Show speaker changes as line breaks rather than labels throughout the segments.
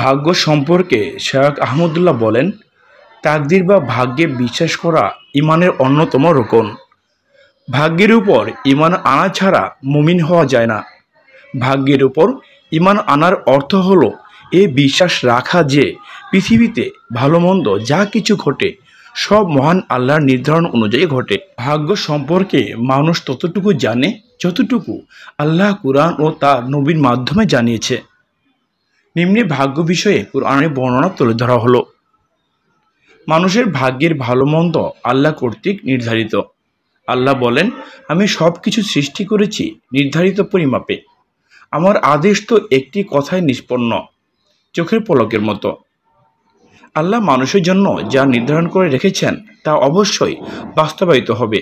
ভাগ্য সম্পর্কে শেখ আহমদুল্লাহ বলেন, তাকদির বা ভাগ্যে বিশ্বাস করা ঈমানের অন্যতম রোকন। ভাগ্যের উপর ঈমান আনা ছাড়া মুমিন হওয়া যায় না। ভাগ্যের উপর ঈমান আনার অর্থ হলো এ বিশ্বাস রাখা যে পৃথিবীতে ভালো মন্দ যা কিছু ঘটে সব মহান আল্লাহর নির্ধারণ অনুযায়ী ঘটে। ভাগ্য সম্পর্কে মানুষ ততটুকু জানে যতটুকু আল্লাহ কুরআন ও তার নবীর মাধ্যমে জানিয়েছে। নিম্নে ভাগ্য বিষয়ে কুরআনের বর্ণনা তুলে ধরা হলো। মানুষের ভাগ্যের ভালো মন্দ আল্লাহ কর্তৃক নির্ধারিত। আল্লাহ বলেন, আমি সব কিছু সৃষ্টি করেছি নির্ধারিত পরিমাপে। আমার আদেশ তো একটি কথায় নিষ্পন্ন, চোখের পলকের মতো। আল্লাহ মানুষের জন্য যা নির্ধারণ করে রেখেছেন তা অবশ্যই বাস্তবায়িত হবে।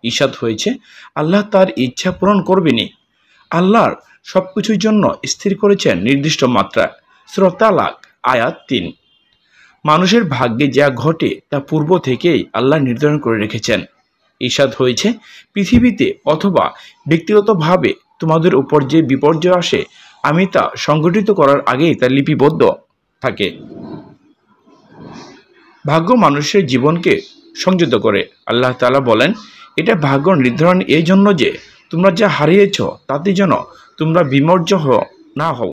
ঈশাদ হয়েছে, আল্লাহ তার ইচ্ছা পূরণ করবেনই। আল্লাহর সব কিছুর জন্য স্থির করেছেন নির্দিষ্ট মাত্রা। সূরা তালাক আয়াত ৩। মানুষের ভাগ্যে যা ঘটে তা পূর্ব থেকেই আল্লাহ নির্ধারণ করে রেখেছেন। ঈশাদ হয়েছে, পৃথিবীতে অথবা ব্যক্তিগতভাবে তোমাদের উপর যে বিপর্যয় আসে আমি তা সংগঠিত করার আগেই তা লিপিবদ্ধ থাকে। ভাগ্য মানুষের জীবনকে সংযত করে। আল্লাহ তাআলা বলেন, এটা ভাগ্য নির্ধারণ এই জন্য যে তোমরা যা হারিয়েছ তাতে যেন তোমরা বিমর্ষ না হও।